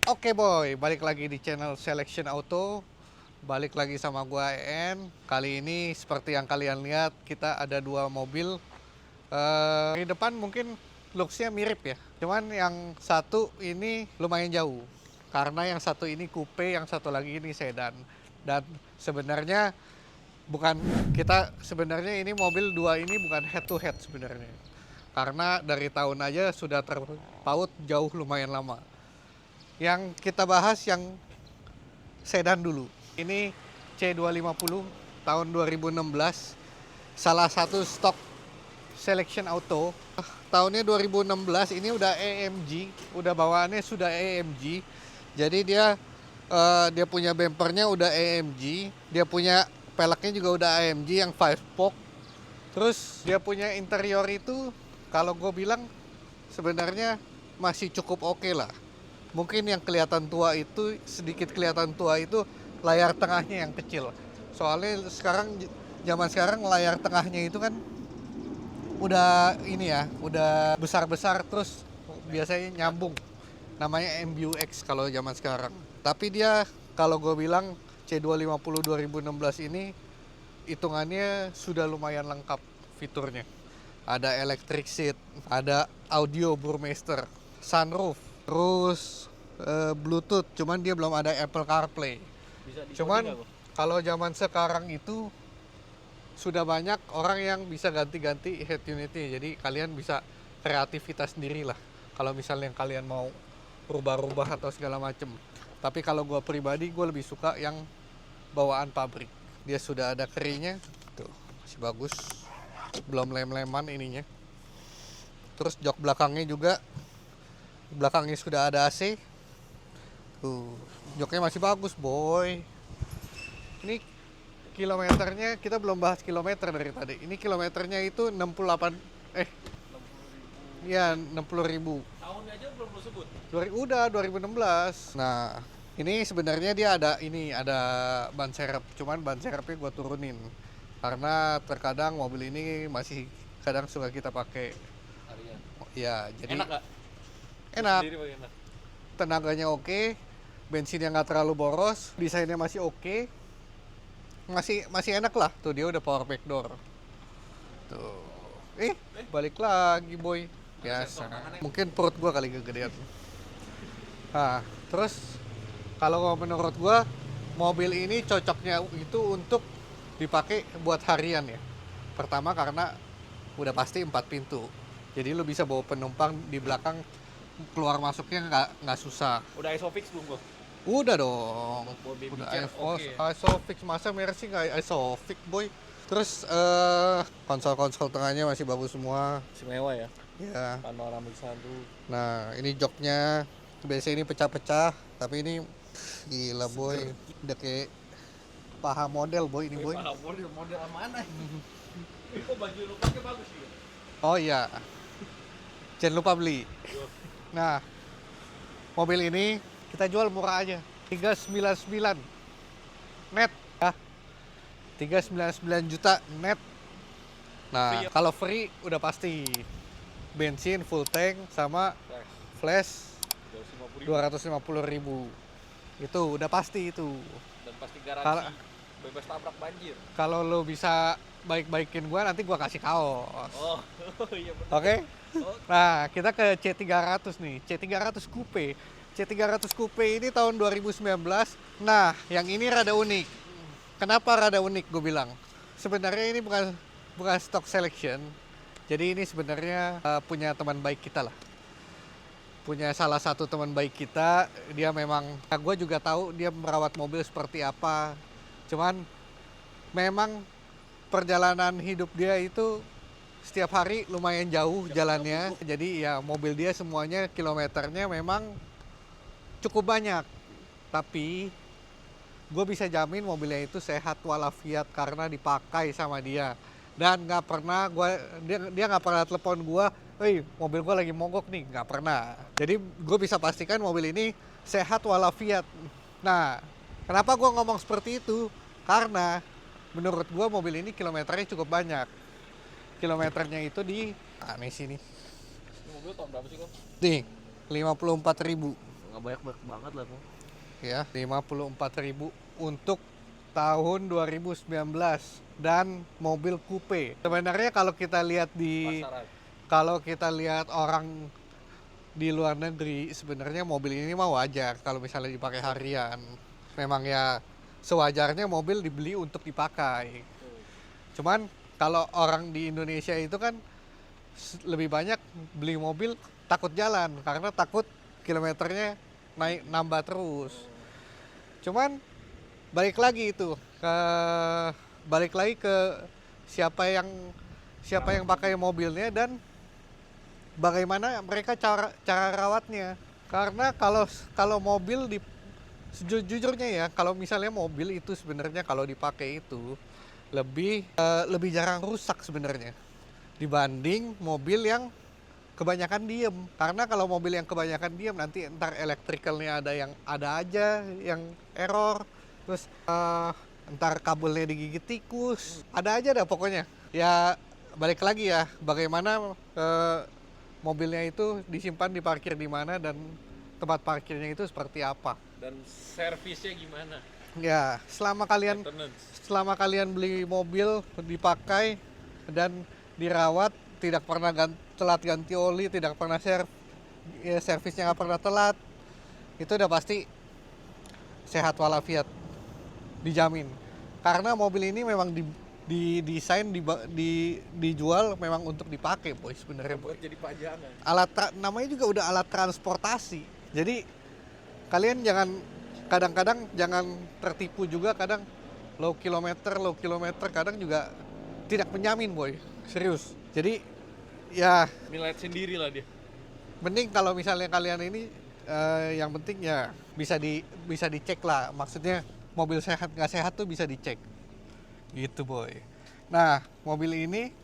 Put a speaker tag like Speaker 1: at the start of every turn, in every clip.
Speaker 1: Oke boy, balik lagi di channel Selection Auto. Balik lagi sama gua EN. Kali ini seperti yang kalian lihat, kita ada dua mobil. Di depan mungkin looks-nya mirip ya. Cuman yang satu ini lumayan jauh. Karena yang satu ini coupe, yang satu lagi ini sedan. Dan sebenarnya bukan sebenarnya ini mobil dua ini bukan head to head sebenarnya. Karena dari tahun aja sudah terpaut jauh lumayan lama. Yang kita bahas yang sedan dulu. Ini C250 tahun 2016. Salah satu stok Selection Auto. Tahunnya 2016, ini udah AMG, udah bawaannya sudah AMG. Jadi dia punya bempernya udah AMG, dia punya peleknya juga udah AMG yang 5 spoke. Terus dia punya interior itu kalau gue bilang sebenarnya masih cukup oke lah. Mungkin yang kelihatan tua itu, sedikit kelihatan tua itu layar tengahnya yang kecil. Soalnya zaman sekarang layar tengahnya itu kan udah ini ya, udah besar-besar terus biasanya nyambung. Namanya MBUX kalau zaman sekarang. Tapi dia kalau gue bilang C250 2016 ini hitungannya sudah lumayan lengkap fiturnya. Ada electric seat, ada audio Burmester, sunroof, terus Bluetooth, cuman dia belum ada Apple CarPlay. Cuman kalau zaman sekarang itu sudah banyak orang yang bisa ganti-ganti head unitnya, jadi kalian bisa kreativitas sendiri lah kalau misalnya kalian mau rubah-rubah atau segala macem. Tapi kalau gue pribadi, gue lebih suka yang bawaan pabrik. Dia sudah ada kerinya, tuh masih bagus, belum lem-leman ininya. Terus jok belakangnya sudah ada AC. Tuh, joknya masih bagus boy. Ini kilometernya, kita belum bahas kilometer dari tadi. Ini kilometernya itu 68, ya 60.000.
Speaker 2: Tahunnya aja belum lu sebut.
Speaker 1: Udah 2016. Nah, ini sebenarnya dia ada ban serep, cuman ban serepnya gue turunin. Karena terkadang mobil ini masih kadang suka kita pakai.
Speaker 2: Harian.
Speaker 1: Ya, jadi
Speaker 2: Enak gak?
Speaker 1: enak.
Speaker 2: Sendiri pakai enak.
Speaker 1: Tenaganya oke, bensinnya nggak terlalu boros, desainnya masih oke. Masih enak lah. Tuh dia udah power back door. Tuh. Balik lagi boy. Biasa. Mungkin perut gua kali kegedean. Nah, terus kalau menurut gua mobil ini cocoknya itu untuk dipakai buat harian ya. Pertama karena udah pasti 4 pintu. Jadi lu bisa bawa penumpang di belakang, keluar masuknya nggak susah.
Speaker 2: Udah ISOFIX belum gua?
Speaker 1: Udah dong.
Speaker 2: Buat baby
Speaker 1: Udah
Speaker 2: care, oke.
Speaker 1: ISOFIX, masa Mercy nggak ISOFIX boy. Terus konsol tengahnya masih bagus semua.
Speaker 2: Si mewah ya.
Speaker 1: Ya.
Speaker 2: Panoramic sunroof.
Speaker 1: Nah, ini joknya biasanya ini pecah-pecah, tapi ini gila boy. Udah kayak paha model boy ini boy.
Speaker 2: Model mana? Kok baju lu pakai bagus sih?
Speaker 1: Oh iya. Jangan lupa beli. Nah, mobil ini kita jual murah aja. 399 net ya. 399 juta net. Nah, kalau free udah pasti bensin full tank sama flash 250.000. Itu udah pasti itu.
Speaker 2: Dan pasti garansi bebas tabrak banjir.
Speaker 1: Kalau lo bisa baik-baikin gua, nanti gua kasih kaos.
Speaker 2: Oh, iya betul.
Speaker 1: Oke? Nah, kita ke C300 nih. C300 Coupe. C300 Coupe ini tahun 2019. Nah, yang ini rada unik. Kenapa rada unik gue bilang? Sebenarnya ini bukan stock selection. Jadi ini sebenarnya punya teman baik kita lah. Punya salah satu teman baik kita. Dia memang, gue juga tahu dia merawat mobil seperti apa. Cuman memang perjalanan hidup dia itu setiap hari lumayan jauh jalannya. Jadi ya mobil dia semuanya kilometernya memang cukup banyak. Tapi gue bisa jamin mobilnya itu sehat walafiat karena dipakai sama dia. Dan nggak pernah dia nggak pernah telepon gue, mobil gue lagi mogok nih, nggak pernah. Jadi gue bisa pastikan mobil ini sehat walafiat. Nah, kenapa gue ngomong seperti itu? Karena menurut gue mobil ini kilometernya cukup banyak. Kilometernya itu di sini.
Speaker 2: Mobil tahun berapa sih kok?
Speaker 1: Nih, 54.000.
Speaker 2: Nggak banyak banget lah kok.
Speaker 1: Ya, 54.000 untuk tahun 2019 dan mobil coupe. Sebenarnya
Speaker 2: Pasaran.
Speaker 1: kalau kita lihat orang di luar negeri, sebenarnya mobil ini mah wajar kalau misalnya dipakai harian. Memang ya sewajarnya mobil dibeli untuk dipakai. Cuman kalau orang di Indonesia itu kan lebih banyak beli mobil takut jalan karena takut kilometernya nambah terus. Cuman balik lagi ke siapa yang pakai mobilnya dan bagaimana mereka cara rawatnya. Karena kalau mobil sejujurnya ya, kalau misalnya mobil itu sebenarnya kalau dipakai itu lebih jarang rusak sebenarnya dibanding mobil yang kebanyakan diem. Karena kalau mobil yang kebanyakan diem nanti entar elektrikalnya ada aja yang error, terus entar kabelnya digigit tikus, ada aja dah pokoknya. Ya balik lagi ya, bagaimana mobilnya itu disimpan, diparkir di mana, dan tempat parkirnya itu seperti apa.
Speaker 2: Dan servisnya gimana?
Speaker 1: Ya, selama kalian beli mobil dipakai dan dirawat, tidak pernah telat ganti oli, tidak pernah servisnya nggak pernah telat, itu udah pasti sehat walafiat, dijamin. Karena mobil ini memang didesain, dijual memang untuk dipakai, boy, sebenarnya, boy.
Speaker 2: Buat jadi pajangan.
Speaker 1: Namanya juga udah alat transportasi. Jadi kalian kadang-kadang jangan tertipu juga. Kadang low kilometer kadang juga tidak menjamin, boy, serius. Jadi ya
Speaker 2: Nilai sendiri lah dia.
Speaker 1: mending kalau misalnya kalian ini yang penting ya bisa dicek lah. Maksudnya mobil sehat nggak sehat tuh bisa dicek gitu, boy. Nah, mobil ini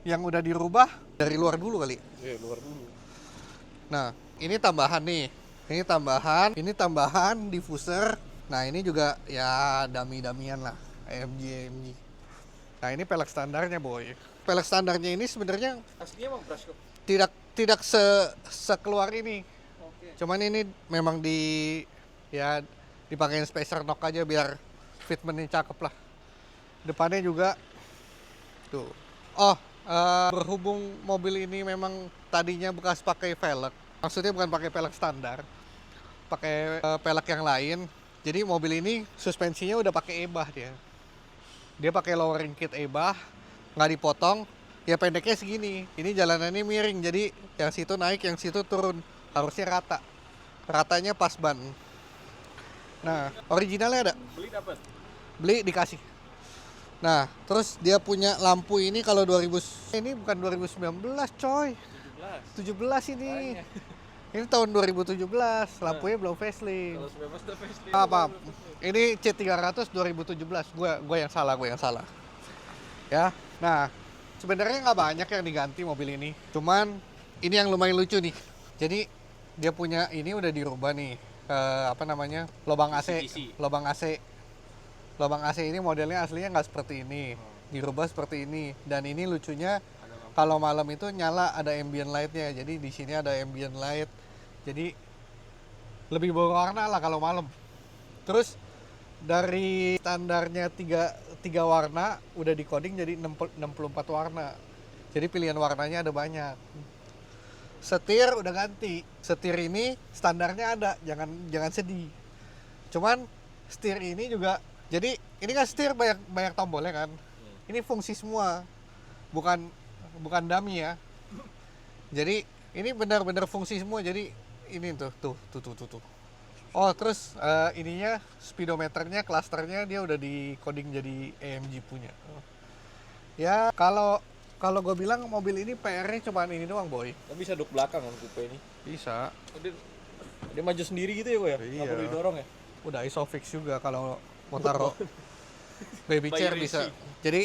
Speaker 1: yang udah dirubah dari luar dulu kali.
Speaker 2: Luar dulu.
Speaker 1: Nah, ini tambahan nih. Ini tambahan diffuser. Nah, ini juga ya dami-damian lah, AMG. Nah, ini pelek standarnya, boy. Pelek standarnya ini sebenarnya
Speaker 2: Aslinya emang brush kok.
Speaker 1: tidak sekeluar ini.
Speaker 2: Oke.
Speaker 1: Cuman ini memang dipakein spacer knock aja biar fitmentnya cakep lah. Depannya juga tuh. Berhubung mobil ini memang tadinya bekas pakai velg, maksudnya bukan pakai pelek standar, pakai pelek yang lain. Jadi mobil ini suspensinya udah pakai ebah dia. Dia pakai lowering kit ebah, nggak dipotong. Ya pendeknya segini. Ini jalanannya miring, jadi yang situ naik, yang situ turun. Harusnya rata. Ratanya pas ban. Nah, originalnya ada.
Speaker 2: Beli dapat.
Speaker 1: Beli dikasih. Nah, terus dia punya lampu ini kalau ini bukan 2019, coy. 17 ini.
Speaker 2: Makanya.
Speaker 1: Ini tahun 2017, lampunya belum facelift.
Speaker 2: Kalau 19 udah facelift.
Speaker 1: Apa? Ini C300 2017. Gua yang salah. Ya. Nah, sebenarnya nggak banyak yang diganti mobil ini. Cuman ini yang lumayan lucu nih. Jadi dia punya ini udah dirubah nih. Lubang AC.
Speaker 2: CCTV.
Speaker 1: Lubang AC ini modelnya aslinya nggak seperti ini. Dirubah seperti ini. Dan ini lucunya kalau malam itu nyala ada ambient lightnya. Jadi di sini ada ambient light. Jadi lebih berwarna lah kalau malam. Terus dari standarnya tiga warna udah di-coding jadi 64 warna. Jadi pilihan warnanya ada banyak. Setir udah ganti. Setir ini standarnya ada, jangan sedih. Cuman setir ini juga, jadi ini kan setir banyak tombolnya kan. Ini fungsi semua. Bukan dummy ya. Jadi ini benar-benar fungsi semua. Jadi ini tuh. Oh, terus ininya speedometernya, klasternya dia udah di-coding jadi AMG punya. Ya, kalau gue bilang mobil ini PR-nya cuma ini doang, boy.
Speaker 2: Tapi bisa duduk belakang kan coupe ini.
Speaker 1: Bisa.
Speaker 2: Dia maju sendiri gitu ya, Boy ya?
Speaker 1: Iya.
Speaker 2: Nggak perlu didorong ya?
Speaker 1: Udah isofix juga kalau mau taruh baby chair
Speaker 2: Bayi
Speaker 1: bisa.
Speaker 2: racing.
Speaker 1: Jadi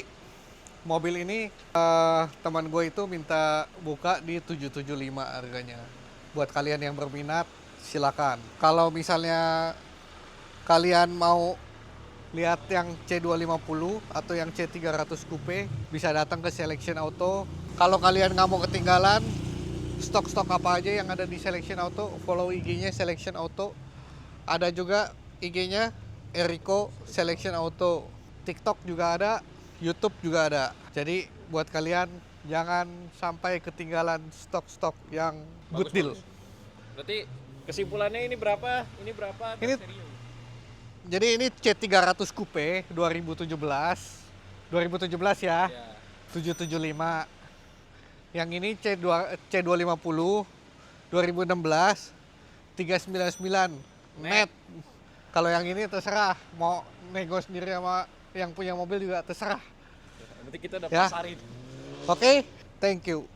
Speaker 1: mobil ini teman gue itu minta buka di 775 harganya. Buat kalian yang berminat silakan. Kalau misalnya kalian mau lihat yang C250 atau yang C300 Coupe, bisa datang ke Selection Auto. Kalau kalian nggak mau ketinggalan, stok-stok apa aja yang ada di Selection Auto. Follow IG-nya Selection Auto. Ada juga IG-nya Eriko Selection Auto. TikTok juga ada, YouTube juga ada. Jadi buat kalian jangan sampai ketinggalan stok-stok yang good deal.
Speaker 2: Berarti kesimpulannya ini berapa? Ini berapa?
Speaker 1: Ini-
Speaker 2: Stereo.
Speaker 1: Jadi ini C300 Coupe 2017. 2017 ya.
Speaker 2: Ya.
Speaker 1: 775. Yang ini C250 2016 399 net. Kalau yang ini terserah mau nego sendiri sama yang punya mobil juga terserah.
Speaker 2: Nanti kita udah
Speaker 1: Ya.
Speaker 2: pasarin.
Speaker 1: Oke, thank you.